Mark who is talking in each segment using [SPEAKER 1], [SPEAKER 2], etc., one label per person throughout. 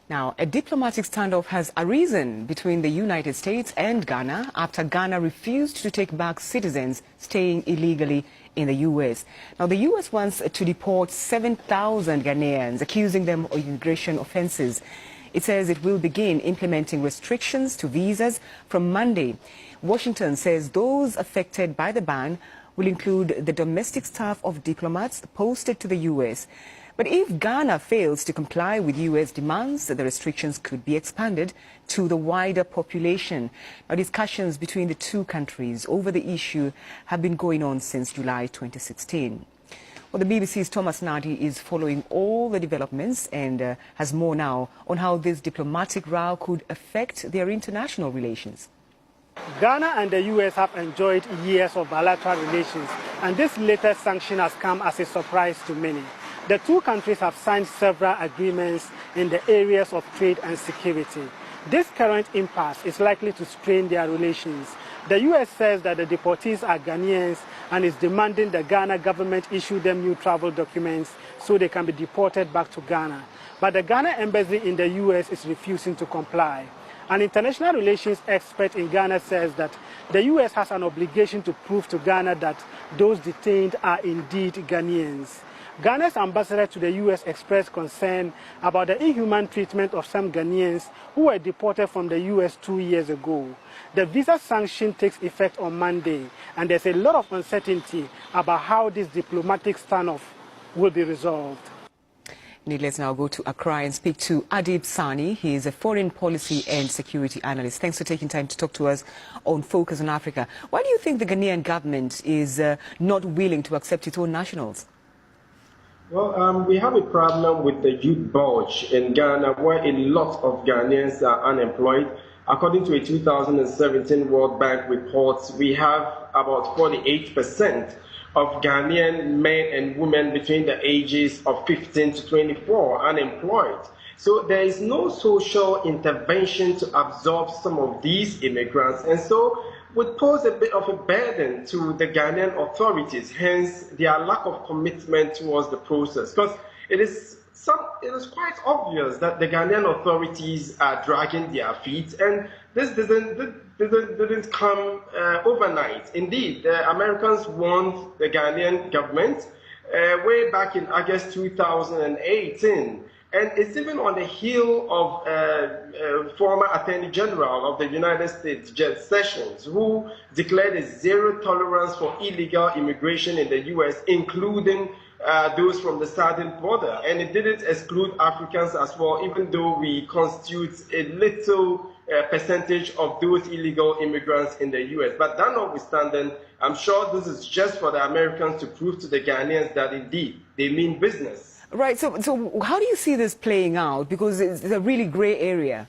[SPEAKER 1] Now, a diplomatic standoff has arisen between the United States and Ghana after Ghana refused to take back citizens staying illegally in the U.S. Now, the U.S. wants to deport 7,000 Ghanaians, accusing them of immigration offenses. It says it will begin implementing restrictions to visas from Monday. Washington says those affected by the ban will include the domestic staff of diplomats posted to the U.S. But if Ghana fails to comply with U.S. demands, the restrictions could be expanded to the wider population. Now, discussions between the two countries over the issue have been going on since July 2016. Well, the BBC's Thomas Nadi is following all the developments and has more now on how this diplomatic row could affect their international relations.
[SPEAKER 2] Ghana and the U.S. have enjoyed years of bilateral relations, and this latest sanction has come as a surprise to many. The two countries have signed several agreements in the areas of trade and security. This current impasse is likely to strain their relations. The U.S. says that the deportees are Ghanaians and is demanding the Ghana government issue them new travel documents so they can be deported back to Ghana. But the Ghana embassy in the U.S. is refusing to comply. An international relations expert in Ghana says that the U.S. has an obligation to prove to Ghana that those detained are indeed Ghanaians. Ghana's ambassador to the U.S. expressed concern about the inhuman treatment of some Ghanaians who were deported from the U.S. 2 years ago. The visa sanction takes effect on Monday, and there's a lot of uncertainty about how this diplomatic standoff will be resolved.
[SPEAKER 1] Let's now go to Accra and speak to Adib Saani. He is a foreign policy and security analyst. Thanks for taking time to talk to us on Focus on Africa. Why do you think the Ghanaian government is not willing to accept its own nationals?
[SPEAKER 3] Well, we have a problem with the youth bulge in Ghana, where a lot of Ghanaians are unemployed. According to a 2017 World Bank report, we have about 48% of Ghanaian men and women between the ages of 15 to 24 unemployed. So there is no social intervention to absorb some of these immigrants, and so would pose a bit of a burden to the Ghanaian authorities, hence their lack of commitment towards the process. Because it is quite obvious that the Ghanaian authorities are dragging their feet, and this didn't come overnight. Indeed, the Americans warned the Ghanaian government way back in August 2018. And it's even on the heel of former Attorney General of the United States, Judge Sessions, who declared a zero tolerance for illegal immigration in the U.S., including those from the southern border. And it didn't exclude Africans as well, even though we constitute a little percentage of those illegal immigrants in the U.S. But that notwithstanding, I'm sure this is just for the Americans to prove to the Ghanaians that indeed they mean business.
[SPEAKER 1] Right, so how do you see this playing out? Because it's a really grey area.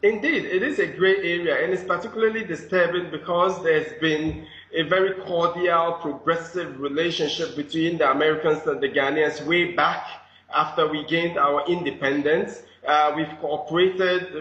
[SPEAKER 3] Indeed, it is a grey area, and it's particularly disturbing because there's been a very cordial, progressive relationship between the Americans and the Ghanaians way back after we gained our independence. We've cooperated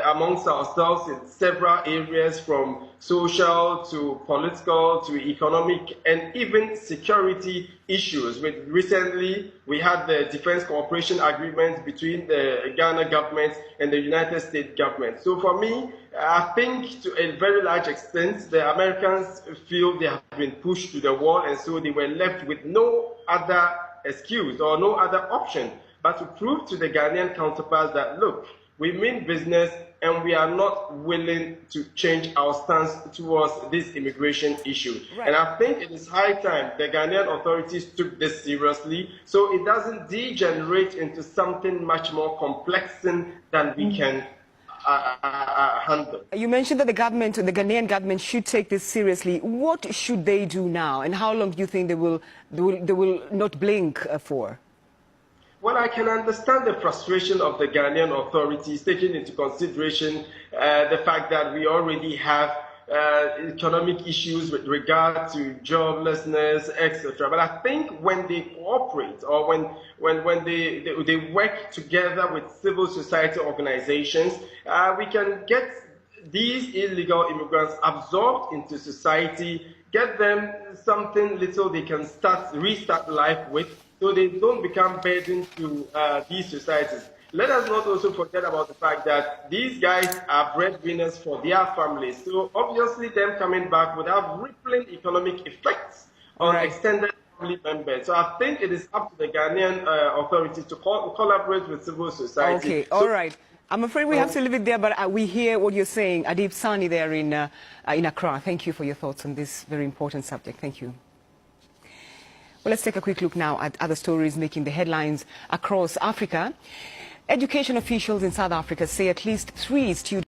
[SPEAKER 3] amongst ourselves in several areas, from social to political to economic and even security issues. Recently, we had the defense cooperation agreement between the Ghana government and the United States government. So for me, I think to a very large extent, the Americans feel they have been pushed to the wall, and so they were left with no other excuse or no other option but to prove to the Ghanaian counterparts that, look, we mean business and we are not willing to change our stance towards this immigration issue. Right. And I think it is high time the Ghanaian authorities took this seriously so it doesn't degenerate into something much more complex than we can handle.
[SPEAKER 1] You mentioned that the Ghanaian government should take this seriously. What should they do now, and how long do you think they will not blink for?
[SPEAKER 3] Well, I can understand the frustration of the Ghanaian authorities, taking into consideration the fact that we already have economic issues with regard to joblessness, etc. But I think when they cooperate, or when they work together with civil society organizations, we can get these illegal immigrants absorbed into society, get them something little they can restart life with, so they don't become burden to these societies. let us not also forget about the fact that these guys are breadwinners for their families. So obviously them coming back would have rippling economic effects on extended family members. So I think it is up to the Ghanaian authorities to collaborate with civil society.
[SPEAKER 1] Okay, all right. I'm afraid we have to leave it there, but we hear what you're saying. Adib Saani there in Accra. Thank you for your thoughts on this very important subject. Thank you. Well, let's take a quick look now at other stories making the headlines across Africa. Education officials in South Africa say at least 3 students